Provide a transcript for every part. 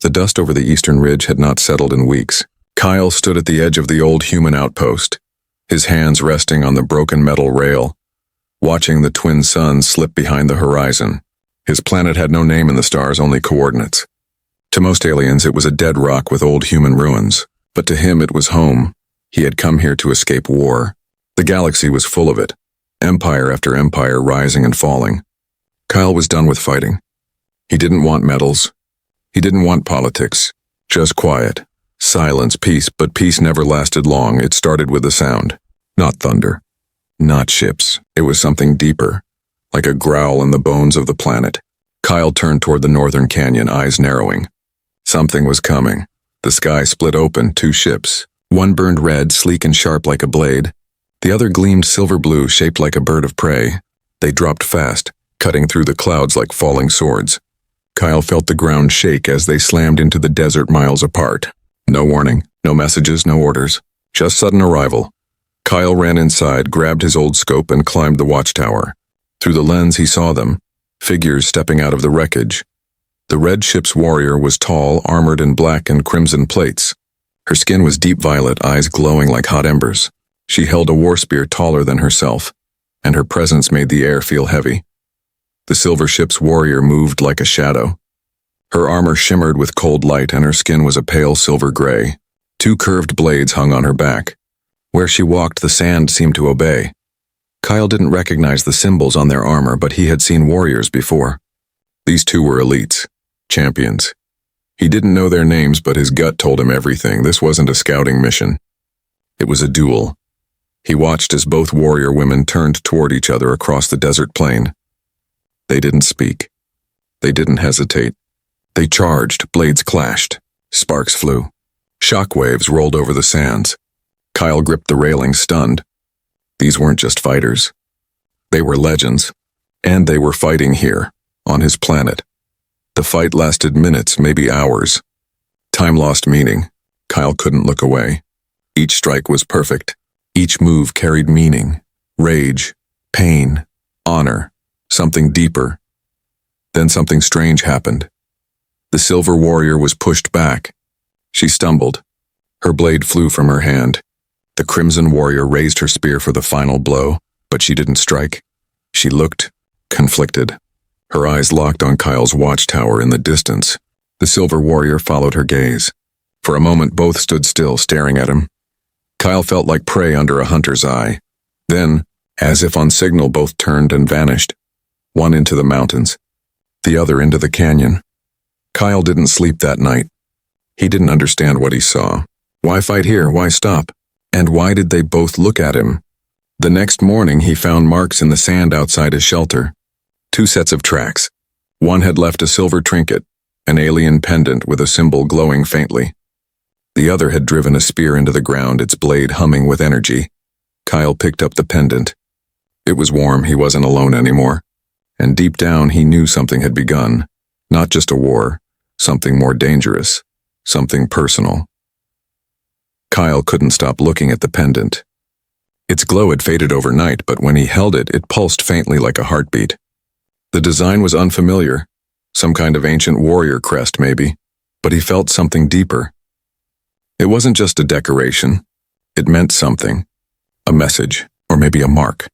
The dust over the eastern ridge had not settled in weeks. Kyle stood at the edge of the old human outpost, his hands resting on the broken metal rail, watching the twin suns slip behind the horizon. His planet had no name in the stars, only coordinates. To most aliens, it was a dead rock with old human ruins, but to him it was home. He had come here to escape war. The galaxy was full of it, empire after empire rising and falling. Kyle was done with fighting. He didn't want medals. He didn't want politics. Just quiet, silence, peace, but peace never lasted long. It started with a sound. Not thunder. Not ships. It was something deeper, like a growl in the bones of the planet. Kyle turned toward the northern canyon, eyes narrowing. Something was coming. The sky split open, two ships. One burned red, sleek and sharp like a blade. The other gleamed silver blue, shaped like a bird of prey. They dropped fast, cutting through the clouds like falling swords. Kyle felt the ground shake as they slammed into the desert miles apart. No warning, no messages, no orders. Just sudden arrival. Kyle ran inside, grabbed his old scope and climbed the watchtower. Through the lens he saw them, figures stepping out of the wreckage. The red ship's warrior was tall, armored in black and crimson plates. Her skin was deep violet, eyes glowing like hot embers. She held a war spear taller than herself, and her presence made the air feel heavy. The silver ship's warrior moved like a shadow. Her armor shimmered with cold light and her skin was a pale silver gray. Two curved blades hung on her back. Where she walked, the sand seemed to obey. Kyle didn't recognize the symbols on their armor, but he had seen warriors before. These two were elites, champions. He didn't know their names, but his gut told him everything. This wasn't a scouting mission. It was a duel. He watched as both warrior women turned toward each other across the desert plain. They didn't speak. They didn't hesitate. They charged, blades clashed, sparks flew. Shockwaves rolled over the sands. Kyle gripped the railing, stunned. These weren't just fighters. They were legends, and they were fighting here, on his planet. The fight lasted minutes, maybe hours. Time lost meaning. Kyle couldn't look away. Each strike was perfect. Each move carried meaning, rage, pain, honor, something deeper. Then something strange happened. The silver warrior was pushed back. She stumbled. Her blade flew from her hand. The crimson warrior raised her spear for the final blow, but she didn't strike. She looked, conflicted. Her eyes locked on Kyle's watchtower in the distance. The silver warrior followed her gaze. For a moment, both stood still, staring at him. Kyle felt like prey under a hunter's eye. Then, as if on signal, both turned and vanished. One into the mountains, the other into the canyon. Kyle didn't sleep that night. He didn't understand what he saw. Why fight here? Why stop? And why did they both look at him? The next morning, he found marks in the sand outside his shelter. Two sets of tracks. One had left a silver trinket, an alien pendant with a symbol glowing faintly. The other had driven a spear into the ground, its blade humming with energy. Kyle picked up the pendant. It was warm, he wasn't alone anymore. And deep down, he knew something had begun. Not just a war, something more dangerous, something personal. Kyle couldn't stop looking at the pendant. Its glow had faded overnight, but when he held it, it pulsed faintly like a heartbeat. The design was unfamiliar, some kind of ancient warrior crest maybe, but he felt something deeper. It wasn't just a decoration. It meant something. A message, or maybe a mark.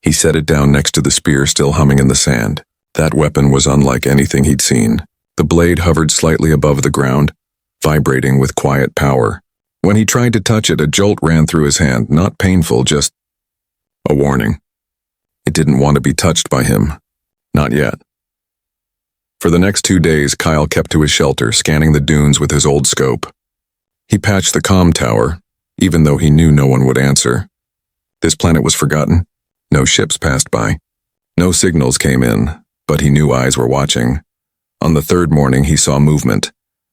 He set it down next to the spear still humming in the sand. That weapon was unlike anything he'd seen. The blade hovered slightly above the ground, vibrating with quiet power. When he tried to touch it, a jolt ran through his hand, not painful, just a warning. It didn't want to be touched by him. Not yet. For the next 2 days, Kyle kept to his shelter, scanning the dunes with his old scope. He patched the comm tower, even though he knew no one would answer. This planet was forgotten. No ships passed by. No signals came in, but he knew eyes were watching. On the third morning, he saw movement.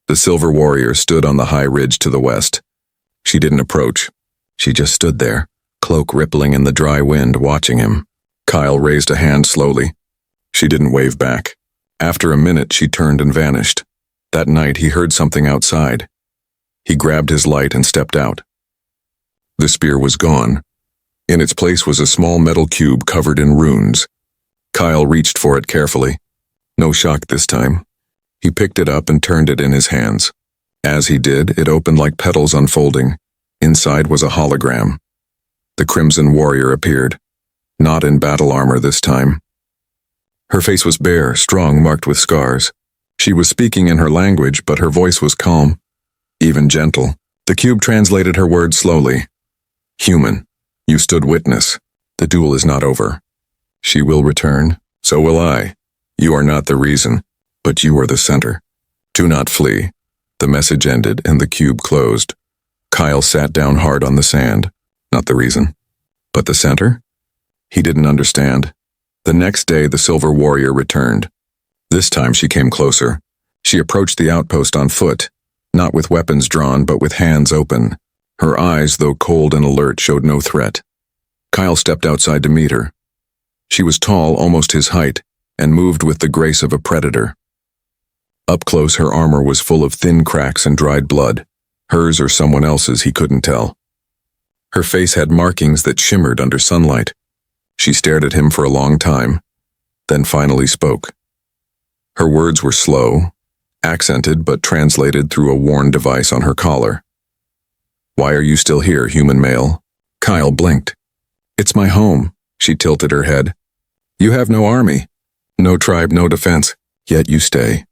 The silver warrior stood on the high ridge to the west. She didn't approach. She just stood there, cloak rippling in the dry wind, watching him. Kyle raised a hand slowly. She didn't wave back. After a minute, she turned and vanished. That night, he heard something outside. He grabbed his light and stepped out. The spear was gone. In its place was a small metal cube covered in runes. Kyle reached for it carefully. No shock this time. He picked it up and turned it in his hands. As he did, it opened like petals unfolding. Inside was a hologram. The Crimson Warrior appeared, not in battle armor this time. Her face was bare, strong, marked with scars. She was speaking in her language, but her voice was calm, even gentle. The cube translated her words slowly. Human, you stood witness. The duel is not over. She will return, so will I. You are not the reason, but you are the center. Do not flee. The message ended and the cube closed. Kyle sat down hard on the sand. Not the reason, but the center? He didn't understand. The next day, the Silver Warrior returned. This time she came closer. She approached the outpost on foot, not with weapons drawn, but with hands open. Her eyes, though cold and alert, showed no threat. Kyle stepped outside to meet her. She was tall, almost his height, and moved with the grace of a predator. Up close, her armor was full of thin cracks and dried blood. Hers or someone else's, he couldn't tell. Her face had markings that shimmered under sunlight. She stared at him for a long time, then finally spoke. Her words were slow, accented but translated through a worn device on her collar. Why are you still here, human male? Kyle blinked. It's my home, she tilted her head. You have no army, no tribe, no defense, yet you stay.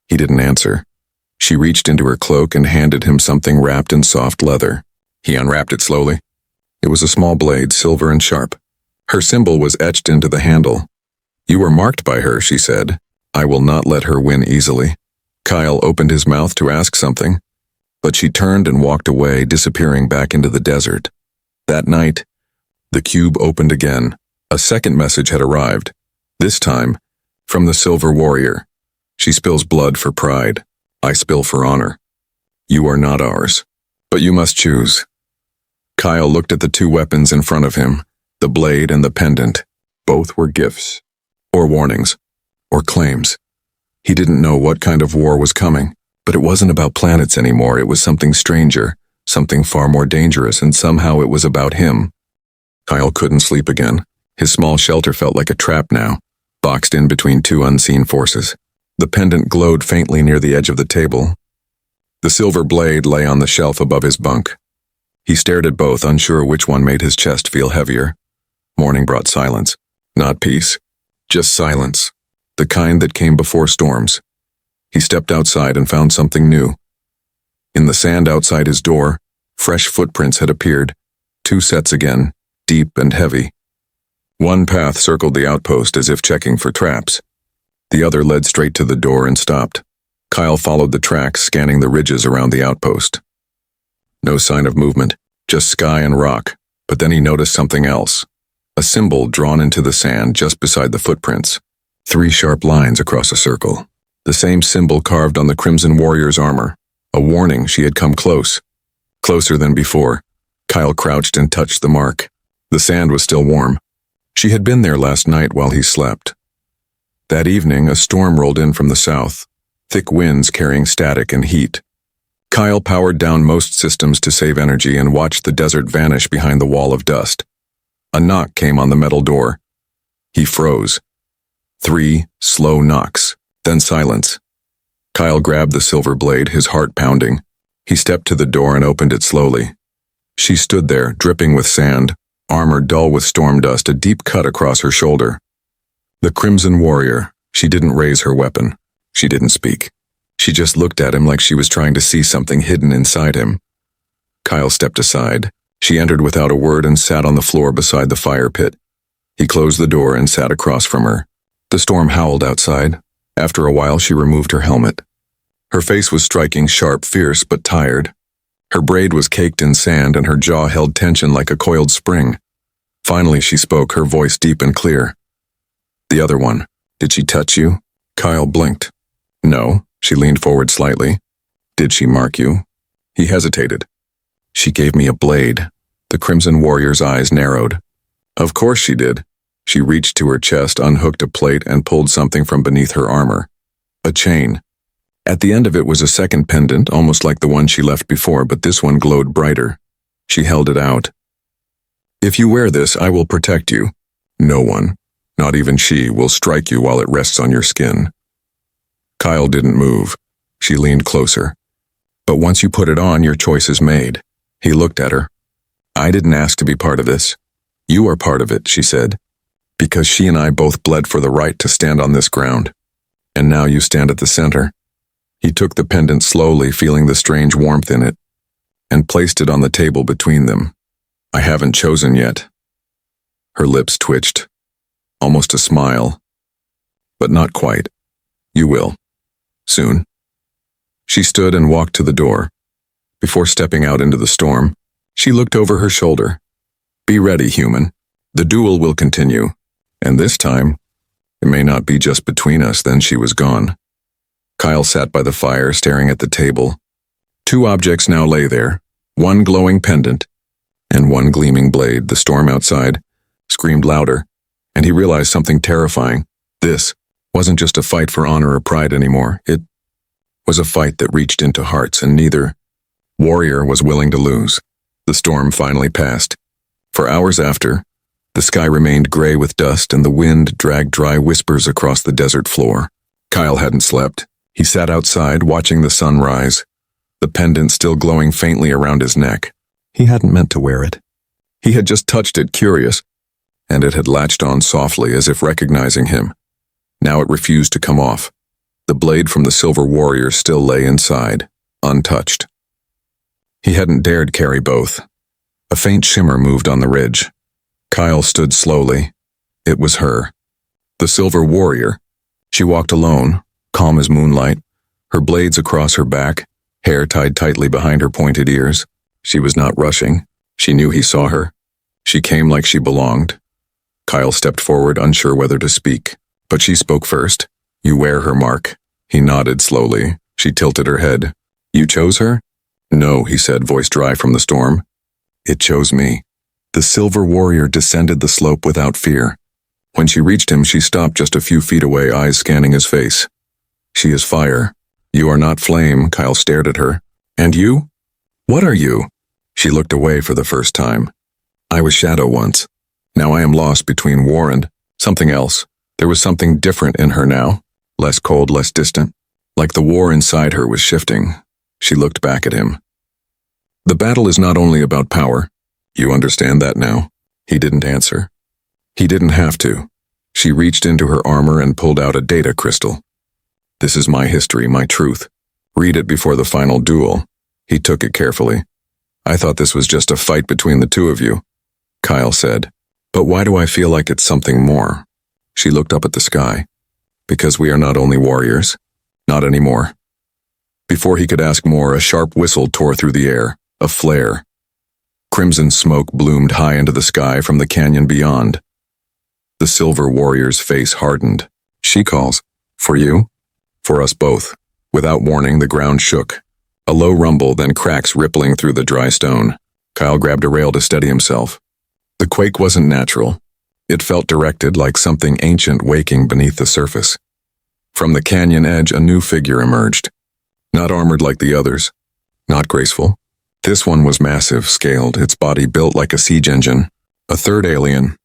He didn't answer. She reached into her cloak and handed him something wrapped in soft leather. He unwrapped it slowly. It was a small blade, silver and sharp. Her symbol was etched into the handle. You were marked by her, she said. I will not let her win easily. Kyle opened his mouth to ask something, but she turned and walked away, disappearing back into the desert. That night, the cube opened again. A second message had arrived, this time from the Silver Warrior. She spills blood for pride. I spill for honor. You are not ours, but you must choose. Kyle looked at the two weapons in front of him, the blade and the pendant. Both were gifts, or warnings, or claims. He didn't know what kind of war was coming, but it wasn't about planets anymore. It was something stranger, something far more dangerous, and somehow it was about him. Kyle couldn't sleep again. His small shelter felt like a trap now, boxed in between two unseen forces. The pendant glowed faintly near the edge of the table. The silver blade lay on the shelf above his bunk. He stared at both, unsure which one made his chest feel heavier. Morning brought silence. Not peace, just silence. The kind that came before storms. He stepped outside and found something new. In the sand outside his door, fresh footprints had appeared. 2 sets again, deep and heavy. One path circled the outpost as if checking for traps. The other led straight to the door and stopped. Kyle followed the tracks, scanning the ridges around the outpost. No sign of movement, just sky and rock, but then he noticed something else. A symbol drawn into the sand just beside the footprints. 3 sharp lines across a circle. The same symbol carved on the Crimson Warrior's armor. A warning she had come close. Closer than before. Kyle crouched and touched the mark. The sand was still warm. She had been there last night while he slept. That evening, a storm rolled in from the south, thick winds carrying static and heat. Kyle powered down most systems to save energy and watched the desert vanish behind the wall of dust. A knock came on the metal door. He froze. 3 slow knocks, then silence. Kyle grabbed the silver blade, his heart pounding. He stepped to the door and opened it slowly. She stood there, dripping with sand, armor dull with storm dust, a deep cut across her shoulder. The Crimson Warrior. She didn't raise her weapon. She didn't speak. She just looked at him like she was trying to see something hidden inside him. Kyle stepped aside. She entered without a word and sat on the floor beside the fire pit. He closed the door and sat across from her. The storm howled outside. After a while, she removed her helmet. Her face was striking, sharp, fierce, but tired. Her braid was caked in sand and her jaw held tension like a coiled spring. Finally, she spoke, her voice deep and clear. The other one. Did she touch you? Kyle blinked. No. She leaned forward slightly. Did she mark you? He hesitated. She gave me a blade. The Crimson Warrior's eyes narrowed. Of course she did. She reached to her chest, unhooked a plate, and pulled something from beneath her armor. A chain. At the end of it was a second pendant, almost like the one she left before, but this one glowed brighter. She held it out. If you wear this, I will protect you. No one, not even she, will strike you while it rests on your skin. Kyle didn't move. She leaned closer. But once you put it on, your choice is made. He looked at her. I didn't ask to be part of this. You are part of it, she said. Because she and I both bled for the right to stand on this ground. And now you stand at the center. He took the pendant slowly, feeling the strange warmth in it, and placed it on the table between them. I haven't chosen yet. Her lips twitched. Almost a smile. But not quite. You will. Soon. She stood and walked to the door. Before stepping out into the storm, she looked over her shoulder. Be ready, human. The duel will continue. And this time, it may not be just between us. Then she was gone. Kyle sat by the fire, staring at the table. Two objects now lay there, one glowing pendant, and one gleaming blade. The storm outside screamed louder, and he realized something terrifying. This wasn't just a fight for honor or pride anymore. It was a fight that reached into hearts, and neither warrior was willing to lose. The storm finally passed. For hours after, the sky remained gray with dust, and the wind dragged dry whispers across the desert floor. Kyle hadn't slept. He sat outside, watching the sun rise, the pendant still glowing faintly around his neck. He hadn't meant to wear it. He had just touched it, curious, and it had latched on softly, as if recognizing him. Now it refused to come off. The blade from the silver warrior still lay inside, untouched. He hadn't dared carry both. A faint shimmer moved on the ridge. Kyle stood slowly. It was her. The silver warrior. She walked alone, calm as moonlight, her blades across her back, hair tied tightly behind her pointed ears. She was not rushing. She knew he saw her. She came like she belonged. Kyle stepped forward, unsure whether to speak. But she spoke first. You wear her mark. He nodded slowly. She tilted her head. You chose her? No, he said, voice dry from the storm. It chose me. The silver warrior descended the slope without fear. When she reached him, she stopped just a few feet away, eyes scanning his face. She is fire. You are not flame. Kyle stared at her. And you? What are you? She looked away for the first time. I was shadow once. Now I am lost between war and something else. There was something different in her now. Less cold, less distant. Like the war inside her was shifting. She looked back at him. The battle is not only about power. You understand that now? He didn't answer. He didn't have to. She reached into her armor and pulled out a data crystal. This is my history, my truth. Read it before the final duel. He took it carefully. I thought this was just a fight between the two of you, Kyle said. But why do I feel like it's something more? She looked up at the sky. Because we are not only warriors. Not anymore. Before he could ask more, a sharp whistle tore through the air, a flare. Crimson smoke bloomed high into the sky from the canyon beyond. The silver warrior's face hardened. She calls. For you? For us both. Without warning, the ground shook. A low rumble, then cracks rippling through the dry stone. Kyle grabbed a rail to steady himself. The quake wasn't natural. It felt directed, like something ancient waking beneath the surface. From the canyon edge, a new figure emerged. Not armored like the others. Not graceful. This one was massive, scaled, its body built like a siege engine. A third alien.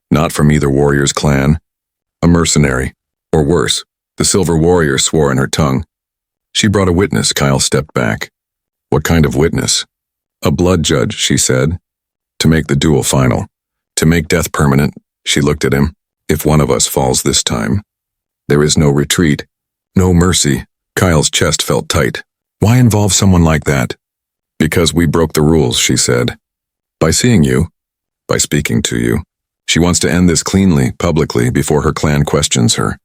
Not from either warrior's clan. A mercenary. Or worse, the silver warrior swore in her tongue. She brought a witness. Kyle stepped back. What kind of witness? A blood judge, she said. To make the duel final. To make death permanent. She looked at him. If one of us falls this time, there is no retreat. No mercy. Kyle's chest felt tight. Why involve someone like that? Because we broke the rules, she said. By seeing you. By speaking to you. She wants to end this cleanly, publicly, before her clan questions her.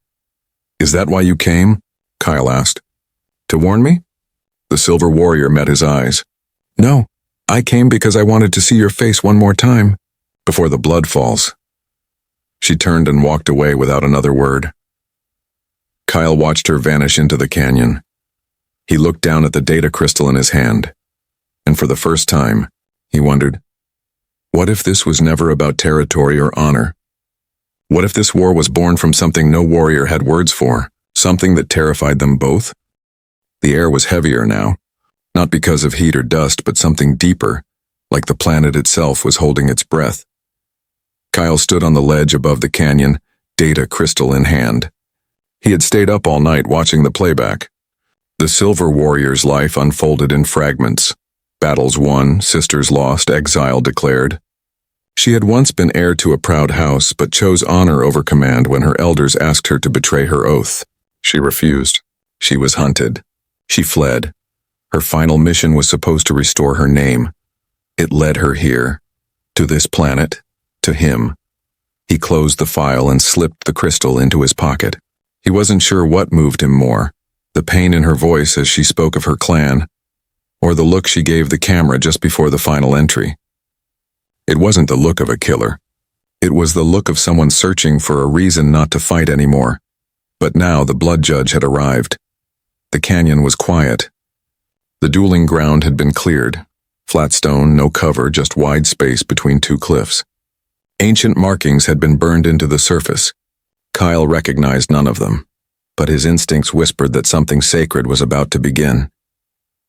Is that why you came? Kyle asked. To warn me? The silver warrior met his eyes. No, I came because I wanted to see your face one more time, before the blood falls. She turned and walked away without another word. Kyle watched her vanish into the canyon. He looked down at the data crystal in his hand, and for the first time, he wondered, what if this was never about territory or honor? What if this war was born from something no warrior had words for, something that terrified them both? The air was heavier now, not because of heat or dust, but something deeper, like the planet itself was holding its breath. Kyle stood on the ledge above the canyon, data crystal in hand. He had stayed up all night watching the playback. The Silver Warrior's life unfolded in fragments. Battles won, sisters lost, exile declared. She had once been heir to a proud house, but chose honor over command when her elders asked her to betray her oath. She refused. She was hunted. She fled. Her final mission was supposed to restore her name. It led her here, to this planet, to him. He closed the file and slipped the crystal into his pocket. He wasn't sure what moved him more, the pain in her voice as she spoke of her clan, or the look she gave the camera just before the final entry. It wasn't the look of a killer. It was the look of someone searching for a reason not to fight anymore. But now the blood judge had arrived. The canyon was quiet. The dueling ground had been cleared. Flat stone, no cover, just wide space between two cliffs. Ancient markings had been burned into the surface. Kyle recognized none of them, but his instincts whispered that something sacred was about to begin.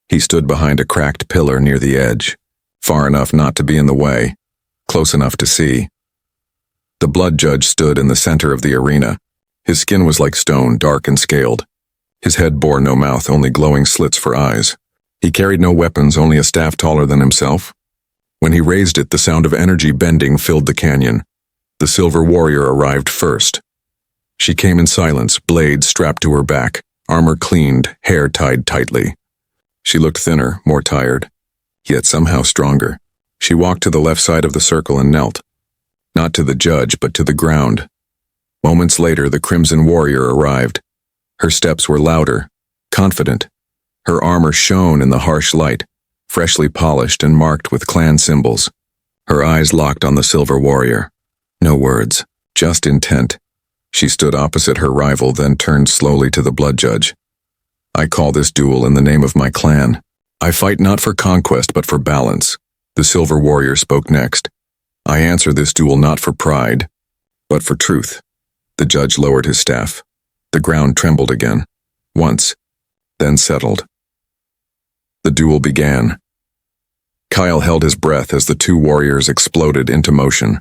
He stood behind a cracked pillar near the edge, far enough not to be in the way, close enough to see. The blood judge stood in the center of the arena. His skin was like stone, dark and scaled. His head bore no mouth, only glowing slits for eyes. He carried no weapons, only a staff taller than himself. When he raised it, the sound of energy bending filled the canyon. The Silver Warrior arrived first. She came in silence, blade strapped to her back, armor cleaned, hair tied tightly. She looked thinner, more tired, yet somehow stronger. She walked to the left side of the circle and knelt. Not to the judge, but to the ground. Moments later, the Crimson Warrior arrived. Her steps were louder, confident. Her armor shone in the harsh light, freshly polished and marked with clan symbols. Her eyes locked on the Silver Warrior. No words, just intent. She stood opposite her rival, then turned slowly to the blood judge. I call this duel in the name of my clan. I fight not for conquest, but for balance. The Silver Warrior spoke next. I answer this duel not for pride, but for truth. The judge lowered his staff. The ground trembled again. Once, then settled. The duel began. Kyle held his breath as the two warriors exploded into motion.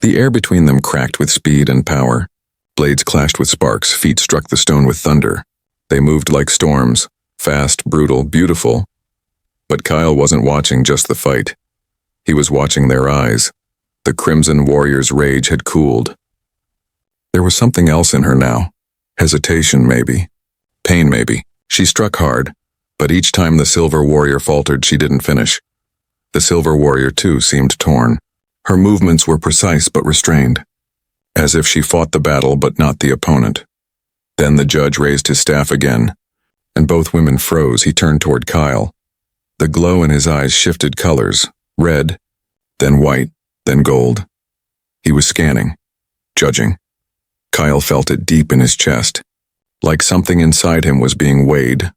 The air between them cracked with speed and power. Blades clashed with sparks, feet struck the stone with thunder. They moved like storms, fast, brutal, beautiful. But Kyle wasn't watching just the fight. He was watching their eyes. The Crimson Warrior's rage had cooled. There was something else in her now. Hesitation, maybe. Pain, maybe. She struck hard, but each time the Silver Warrior faltered, she didn't finish. The Silver Warrior, too, seemed torn. Her movements were precise but restrained, as if she fought the battle but not the opponent. Then the judge raised his staff again, and both women froze. He turned toward Kyle. The glow in his eyes shifted colors, red, then white, then gold. He was scanning, judging. Kyle felt it deep in his chest, like something inside him was being weighed.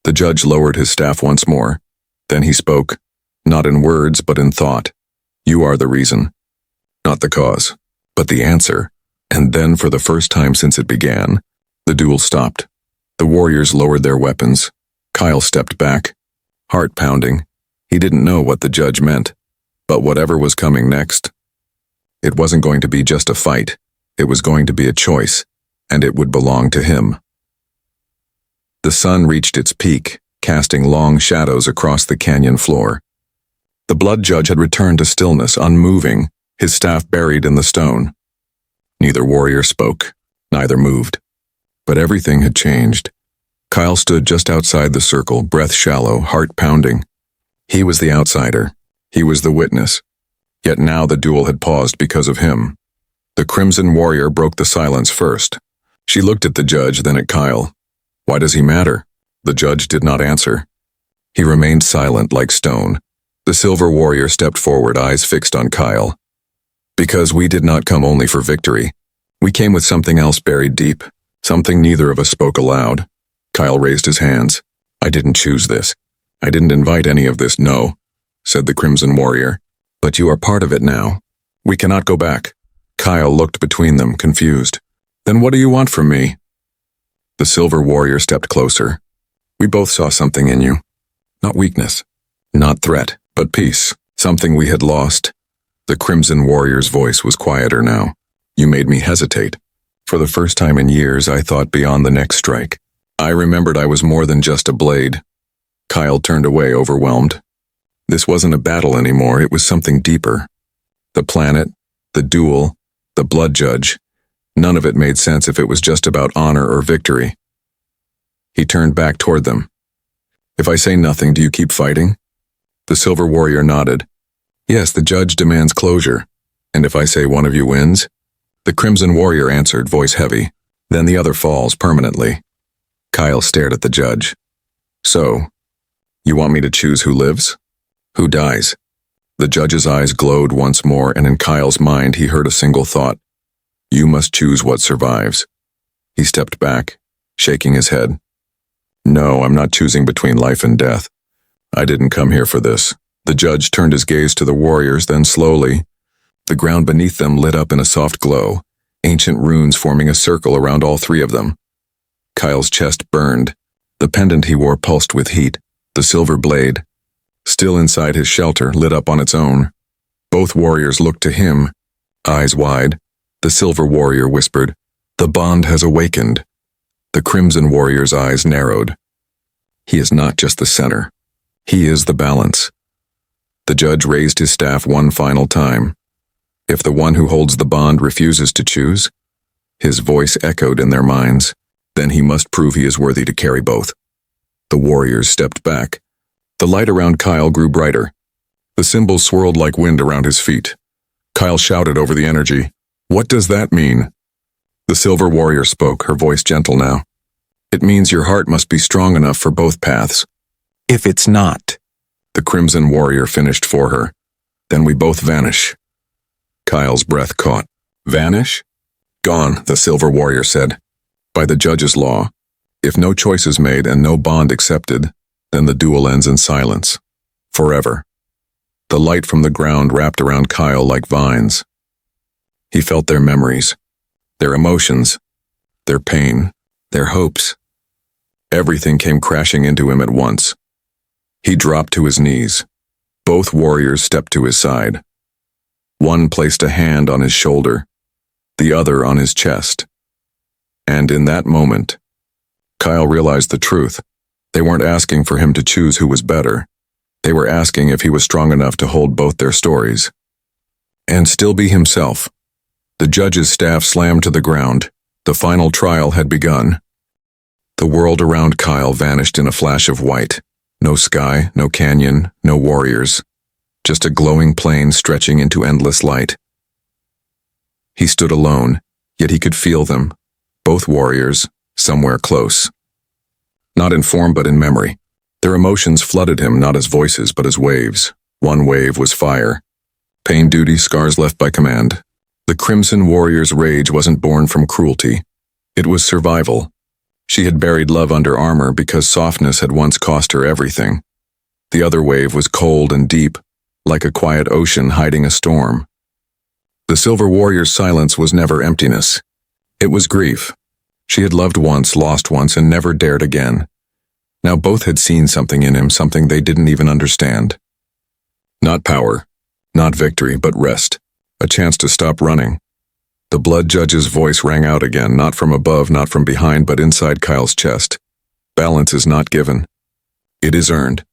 The judge lowered his staff once more. Then he spoke, not in words but in thought. You are the reason, not the cause, but the answer. And then, for the first time since it began, the duel stopped. The warriors lowered their weapons. Kyle stepped back, heart pounding. He didn't know what the judge meant, but whatever was coming next, it wasn't going to be just a fight. It was going to be a choice, and it would belong to him. The sun reached its peak, casting long shadows across the canyon floor. The blood judge had returned to stillness, unmoving, his staff buried in the stone. Neither warrior spoke, neither moved. But everything had changed. Kyle stood just outside the circle, breath shallow, heart pounding. He was the outsider. He was the witness. Yet now the duel had paused because of him. The Crimson Warrior broke the silence first. She looked at the judge, then at Kyle. Why does he matter? The judge did not answer. He remained silent like stone. The Silver Warrior stepped forward, eyes fixed on Kyle. Because we did not come only for victory. We came with something else buried deep, something neither of us spoke aloud. Kyle raised his hands. I didn't choose this. I didn't invite any of this, no, said the Crimson Warrior. But you are part of it now. We cannot go back. Kyle looked between them, confused. Then what do you want from me? The Silver Warrior stepped closer. We both saw something in you. Not weakness, not threat, but peace. Something we had lost. The Crimson Warrior's voice was quieter now. You made me hesitate. For the first time in years, I thought beyond the next strike. I remembered I was more than just a blade. Kyle turned away, overwhelmed. This wasn't a battle anymore, it was something deeper. The planet, the duel, the blood judge. None of it made sense if it was just about honor or victory. He turned back toward them. If I say nothing, do you keep fighting? The Silver Warrior nodded. Yes, the judge demands closure. And if I say one of you wins? The Crimson Warrior answered, voice heavy. Then the other falls permanently. Kyle stared at the judge. So, you want me to choose who lives? Who dies? The judge's eyes glowed once more, and in Kyle's mind he heard a single thought. You must choose what survives. He stepped back, shaking his head. No, I'm not choosing between life and death. I didn't come here for this. The judge turned his gaze to the warriors, then slowly, the ground beneath them lit up in a soft glow, ancient runes forming a circle around all three of them. Kyle's chest burned. The pendant he wore pulsed with heat. The silver blade, still inside his shelter, lit up on its own. Both warriors looked to him, eyes wide. The Silver Warrior whispered, "The bond has awakened." The Crimson Warrior's eyes narrowed. He is not just the center. He is the balance. The judge raised his staff one final time. If the one who holds the bond refuses to choose, his voice echoed in their minds, then he must prove he is worthy to carry both. The warriors stepped back. The light around Kyle grew brighter. The symbols swirled like wind around his feet. Kyle shouted over the energy, "What does that mean?" The Silver Warrior spoke, her voice gentle now. "It means your heart must be strong enough for both paths. If it's not," the Crimson Warrior finished for her, "then we both vanish." Kyle's breath caught. Vanish? Gone, the Silver Warrior said. By the judge's law, if no choice is made and no bond accepted, then the duel ends in silence. Forever. The light from the ground wrapped around Kyle like vines. He felt their memories, their emotions, their pain, their hopes. Everything came crashing into him at once. He dropped to his knees. Both warriors stepped to his side. One placed a hand on his shoulder, the other on his chest. And in that moment, Kyle realized the truth. They weren't asking for him to choose who was better. They were asking if he was strong enough to hold both their stories. And still be himself. The judge's staff slammed to the ground. The final trial had begun. The world around Kyle vanished in a flash of white. No sky, no canyon, no warriors. Just a glowing plain stretching into endless light. He stood alone, yet he could feel them. Both warriors, somewhere close. Not in form but in memory. Their emotions flooded him not as voices but as waves. One wave was fire. Pain, duty, scars left by command. The Crimson Warrior's rage wasn't born from cruelty. It was survival. She had buried love under armor because softness had once cost her everything. The other wave was cold and deep, like a quiet ocean hiding a storm. The Silver Warrior's silence was never emptiness. It was grief. She had loved once, lost once, and never dared again. Now both had seen something in him, something they didn't even understand. Not power, not victory, but rest. A chance to stop running. The blood judge's voice rang out again, not from above, not from behind, but inside Kyle's chest. Balance is not given. It is earned.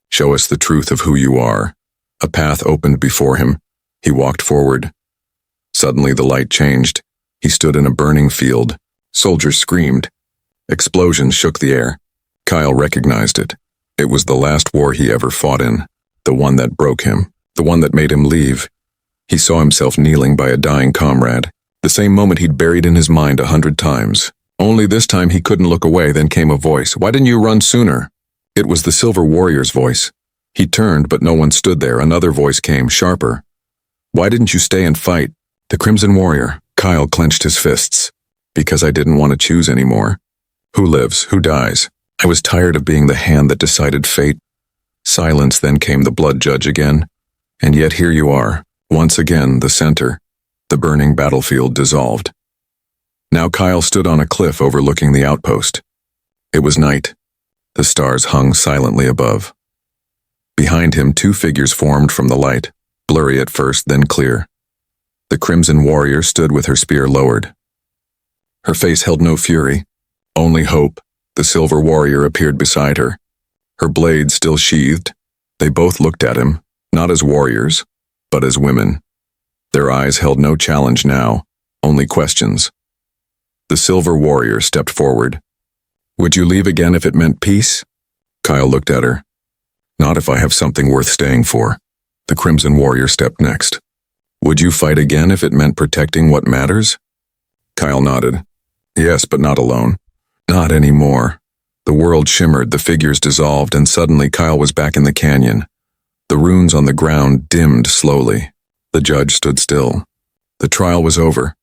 Show us the truth of who you are. A path opened before him. He walked forward. Suddenly the light changed. He stood in a burning field. Soldiers screamed. Explosions shook the air. Kyle recognized it. It was the last war he ever fought in. The one that broke him. The one that made him leave. He saw himself kneeling by a dying comrade. The same moment he'd buried in his mind 100 times. Only this time he couldn't look away. Then came a voice. "Why didn't you run sooner?" It was the Silver Warrior's voice. He turned, but no one stood there. Another voice came, sharper. "Why didn't you stay and fight?" The Crimson Warrior. Kyle clenched his fists. "Because I didn't want to choose anymore. Who lives? Who dies? I was tired of being the hand that decided fate." Silence. Then came the blood judge again. "And yet here you are. Once again, the center." The burning battlefield dissolved. Now Kyle stood on a cliff overlooking the outpost. It was night. The stars hung silently above. Behind him, two figures formed from the light, blurry at first, then clear. The Crimson Warrior stood with her spear lowered. Her face held no fury, only hope. The silver warrior appeared beside her, her blade still sheathed. They both looked at him, not as warriors, but as women. Their eyes held no challenge now, only questions. The silver warrior stepped forward. "Would you leave again if it meant peace?" Kyle looked at her. "Not if I have something worth staying for." The crimson warrior stepped next. "Would you fight again if it meant protecting what matters?" Kyle nodded. "Yes, but not alone. Not anymore." The world shimmered, the figures dissolved, and suddenly Kyle was back in the canyon. The runes on the ground dimmed slowly. The judge stood still. The trial was over.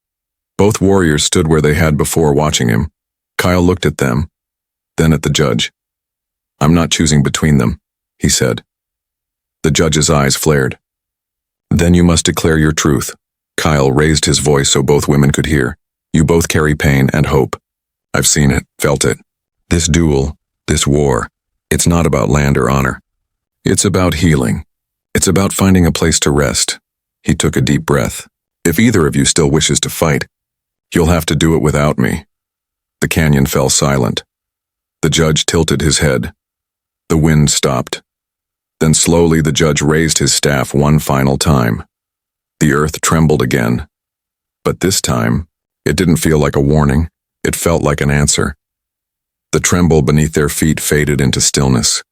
Both warriors stood where they had before, watching him. Kyle looked at them, then at the judge. "I'm not choosing between them," he said. The judge's eyes flared. "Then you must declare your truth." Kyle raised his voice so both women could hear. "You both carry pain and hope. I've seen it, felt it. This duel, this war, it's not about land or honor. It's about healing. It's about finding a place to rest." He took a deep breath. "If either of you still wishes to fight, you'll have to do it without me." The canyon fell silent. The judge tilted his head. The wind stopped. Then slowly the judge raised his staff one final time. The earth trembled again. But this time, it didn't feel like a warning. It felt like an answer. The tremble beneath their feet faded into stillness.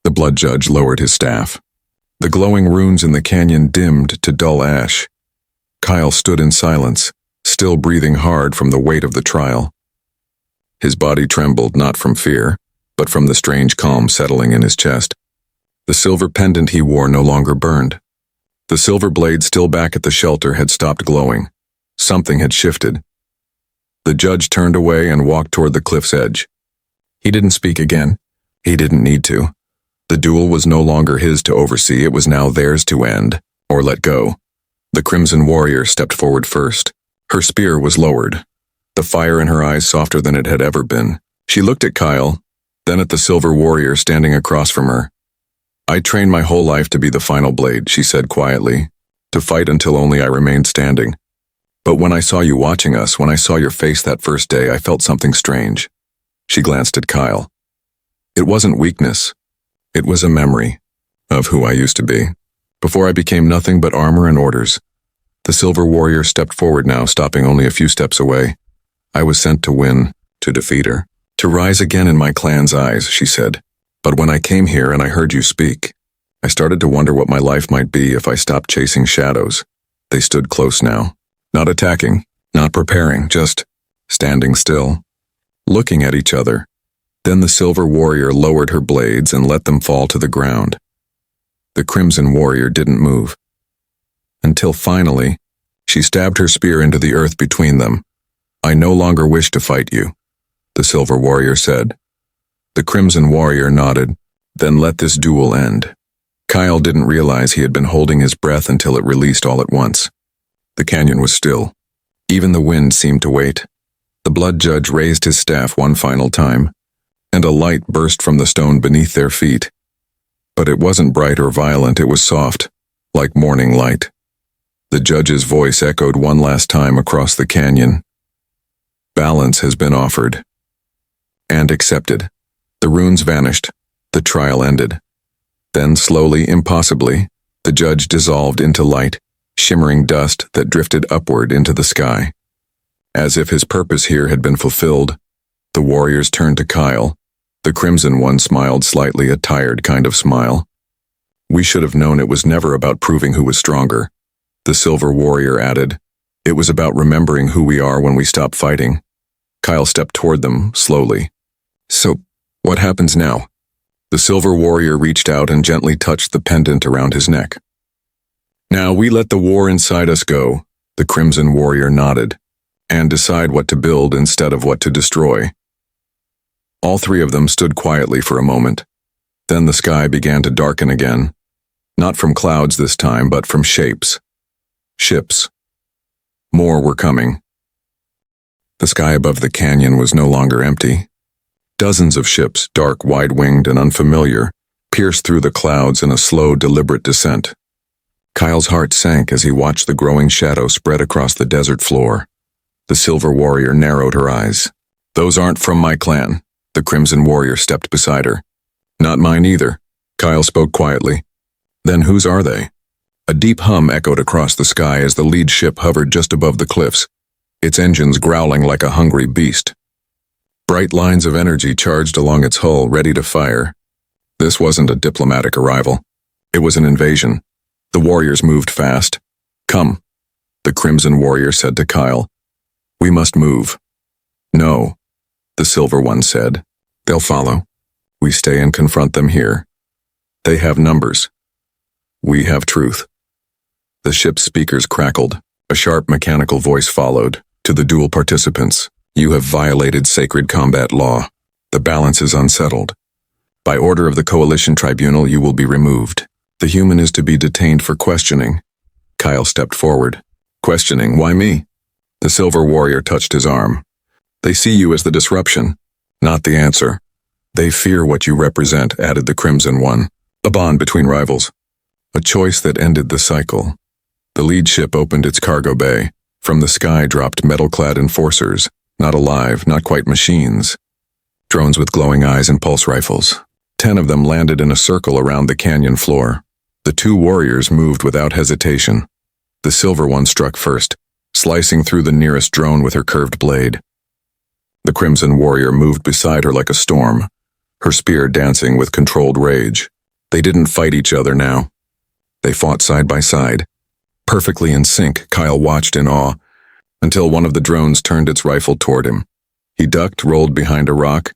The blood judge lowered his staff. The glowing runes in the canyon dimmed to dull ash. Kyle stood in silence, still breathing hard from the weight of the trial. His body trembled not from fear, but from the strange calm settling in his chest. The silver pendant he wore no longer burned. The silver blade still back at the shelter had stopped glowing. Something had shifted. The judge turned away and walked toward the cliff's edge. He didn't speak again. He didn't need to. The duel was no longer his to oversee, it was now theirs to end, or let go. The crimson warrior stepped forward first. Her spear was lowered, the fire in her eyes softer than it had ever been. She looked at Kyle, then at the silver warrior standing across from her. "I trained my whole life to be the final blade," she said quietly, "to fight until only I remained standing. But when I saw you watching us, when I saw your face that first day, I felt something strange." She glanced at Kyle. "It wasn't weakness. It was a memory of who I used to be, before I became nothing but armor and orders." The silver warrior stepped forward now, stopping only a few steps away. "I was sent to win, to defeat her, to rise again in my clan's eyes," she said. "But when I came here and I heard you speak, I started to wonder what my life might be if I stopped chasing shadows." They stood close now, not attacking, not preparing, just standing still, looking at each other. Then the silver warrior lowered her blades and let them fall to the ground. The crimson warrior didn't move. Until finally, she stabbed her spear into the earth between them. "I no longer wish to fight you," the silver warrior said. The crimson warrior nodded, "Then let this duel end." Kyle didn't realize he had been holding his breath until it released all at once. The canyon was still. Even the wind seemed to wait. The blood judge raised his staff one final time, and a light burst from the stone beneath their feet. But it wasn't bright or violent, it was soft, like morning light. The judge's voice echoed one last time across the canyon. "Balance has been offered." And accepted. The runes vanished. The trial ended. Then slowly, impossibly, the judge dissolved into light, shimmering dust that drifted upward into the sky. As if his purpose here had been fulfilled, the warriors turned to Kyle. The crimson one smiled slightly, a tired kind of smile. "We should have known it was never about proving who was stronger," the silver warrior added. "It was about remembering who we are when we stop fighting." Kyle stepped toward them, slowly. "So, what happens now?" The silver warrior reached out and gently touched the pendant around his neck. "Now we let the war inside us go," the crimson warrior nodded, "and decide what to build instead of what to destroy." All three of them stood quietly for a moment. Then the sky began to darken again. Not from clouds this time, but from shapes. Ships. More were coming. The sky above the canyon was no longer empty. Dozens of ships, dark, wide-winged, and unfamiliar, pierced through the clouds in a slow, deliberate descent. Kyle's heart sank as he watched the growing shadow spread across the desert floor. The Silver Warrior narrowed her eyes. Those aren't from my clan. The Crimson Warrior stepped beside her. Not mine either. Kyle spoke quietly. Then whose are they? A deep hum echoed across the sky as the lead ship hovered just above the cliffs, its engines growling like a hungry beast. Bright lines of energy charged along its hull, ready to fire. This wasn't a diplomatic arrival. It was an invasion. The warriors moved fast. Come, the Crimson Warrior said to Kyle. We must move. No, the Silver One said. They'll follow. We stay and confront them here. They have numbers. We have truth. The ship's speakers crackled. A sharp mechanical voice followed. To the duel participants, you have violated sacred combat law. The balance is unsettled. By order of the Coalition Tribunal, you will be removed. The human is to be detained for questioning. Kyle stepped forward. Questioning, why me? The Silver Warrior touched his arm. They see you as the disruption, not the answer. They fear what you represent, added the Crimson One. A bond between rivals. A choice that ended the cycle. The lead ship opened its cargo bay. From the sky dropped metal-clad enforcers, not alive, not quite machines. Drones with glowing eyes and pulse rifles. 10 of them landed in a circle around the canyon floor. The 2 warriors moved without hesitation. The Silver One struck first, slicing through the nearest drone with her curved blade. The Crimson Warrior moved beside her like a storm, her spear dancing with controlled rage. They didn't fight each other now. They fought side by side. Perfectly in sync, Kyle watched in awe, until one of the drones turned its rifle toward him. He ducked, rolled behind a rock,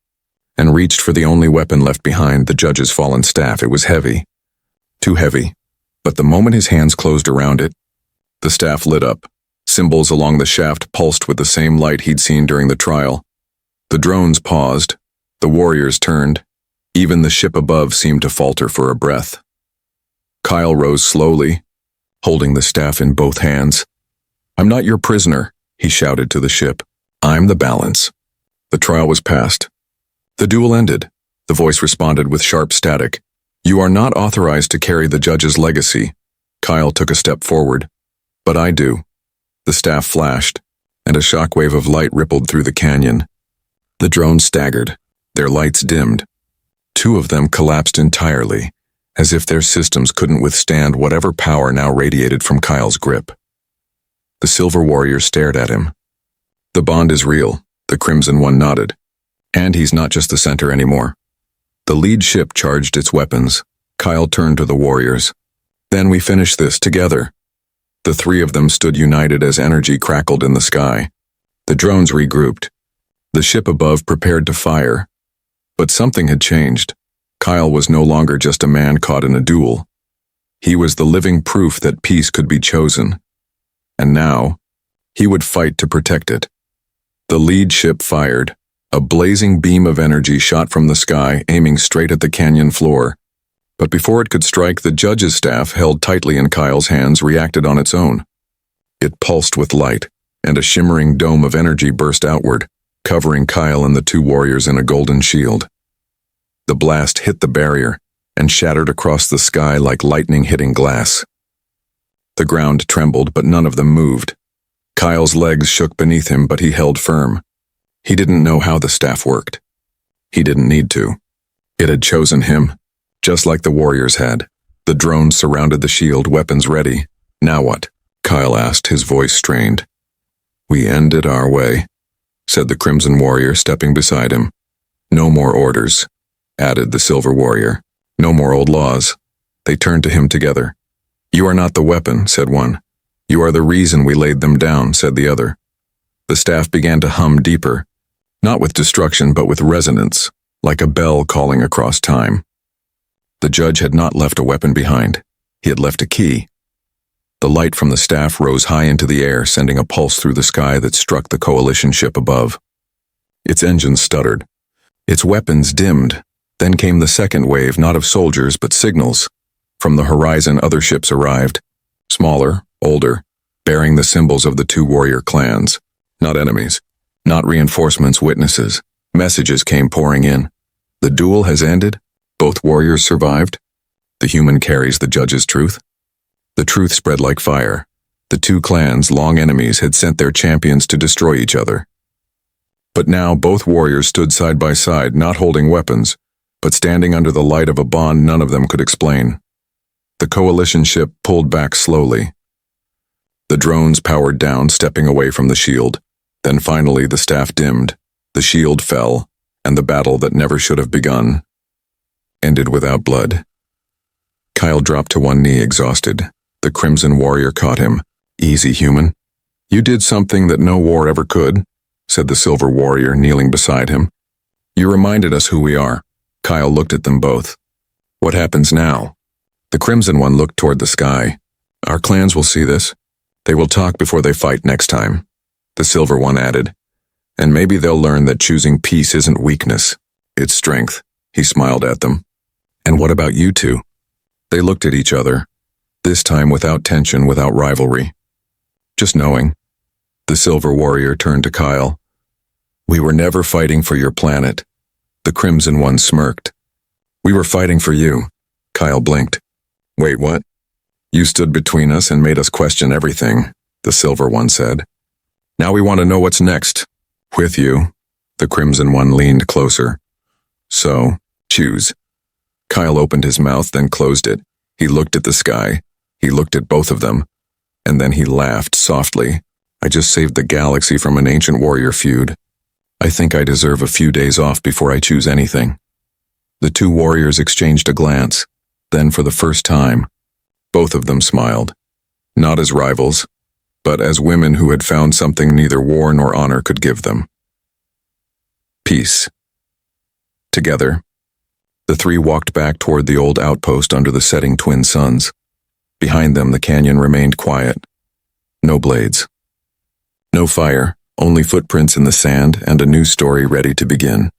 and reached for the only weapon left behind, the judge's fallen staff. It was heavy. Too heavy. But the moment his hands closed around it, the staff lit up. Symbols along the shaft pulsed with the same light he'd seen during the trial. The drones paused. The warriors turned. Even the ship above seemed to falter for a breath. Kyle rose slowly, holding the staff in both hands. I'm not your prisoner, he shouted to the ship. I'm the balance. The trial was passed. The duel ended. The voice responded with sharp static. You are not authorized to carry the judge's legacy. Kyle took a step forward. But I do. The staff flashed, and a shockwave of light rippled through the canyon. The drones staggered. Their lights dimmed. 2 of them collapsed entirely, as if their systems couldn't withstand whatever power now radiated from Kyle's grip. The Silver Warrior stared at him. The bond is real, the Crimson One nodded. And he's not just the center anymore. The lead ship charged its weapons. Kyle turned to the warriors. Then we finish this together. The 3 of them stood united as energy crackled in the sky. The drones regrouped. The ship above prepared to fire. But something had changed. Kyle was no longer just a man caught in a duel. He was the living proof that peace could be chosen. And now, he would fight to protect it. The lead ship fired. A blazing beam of energy shot from the sky, aiming straight at the canyon floor. But before it could strike, the judge's staff, held tightly in Kyle's hands, reacted on its own. It pulsed with light, and a shimmering dome of energy burst outward, covering Kyle and the 2 warriors in a golden shield. The blast hit the barrier and shattered across the sky like lightning hitting glass. The ground trembled, but none of them moved. Kyle's legs shook beneath him, but he held firm. He didn't know how the staff worked. He didn't need to. It had chosen him, just like the warriors had. The drones surrounded the shield, weapons ready. Now what? Kyle asked, his voice strained. We end it our way, said the Crimson Warrior, stepping beside him. No more orders, added the Silver Warrior. No more old laws. They turned to him together. You are not the weapon, said one. You are the reason we laid them down, said the other. The staff began to hum deeper, not with destruction but with resonance, like a bell calling across time. The judge had not left a weapon behind. He had left a key. The light from the staff rose high into the air, sending a pulse through the sky that struck the coalition ship above. Its engines stuttered. Its weapons dimmed. Then came the second wave, not of soldiers but signals. From the horizon, other ships arrived. Smaller, older, bearing the symbols of the 2 warrior clans. Not enemies. Not reinforcements, witnesses. Messages came pouring in. The duel has ended. Both warriors survived. The human carries the judge's truth. The truth spread like fire. The two clans, long enemies, had sent their champions to destroy each other. But now both warriors stood side by side, not holding weapons, but standing under the light of a bond none of them could explain. The coalition ship pulled back slowly. The drones powered down, stepping away from the shield. Then finally the staff dimmed, the shield fell, and the battle that never should have begun ended without blood. Kyle dropped to one knee, exhausted. The Crimson Warrior caught him. "Easy, human. You did something that no war ever could," said the Silver Warrior, kneeling beside him. "You reminded us who we are." Kyle looked at them both. "What happens now?" The Crimson one looked toward the sky. "Our clans will see this. They will talk before they fight next time," the Silver one added. "And maybe they'll learn that choosing peace isn't weakness, it's strength." He smiled at them. "And what about you two?" They looked at each other, this time without tension, without rivalry. "Just knowing." The Silver Warrior turned to Kyle. "We were never fighting for your planet." The Crimson one smirked. "We were fighting for you." Kyle blinked. "Wait, what?" "You stood between us and made us question everything," the Silver one said. "Now we want to know what's next." "With you." The Crimson one leaned closer. "So, choose." Kyle opened his mouth, then closed it. He looked at the sky. He looked at both of them. And then he laughed softly. "I just saved the galaxy from an ancient warrior feud. I think I deserve a few days off before I choose anything." The two warriors exchanged a glance. Then, for the first time, both of them smiled. Not as rivals, but as women who had found something neither war nor honor could give them. Peace. Together, the three walked back toward the old outpost under the setting twin suns. Behind them, the canyon remained quiet. No blades. No fire, only footprints in the sand and a new story ready to begin.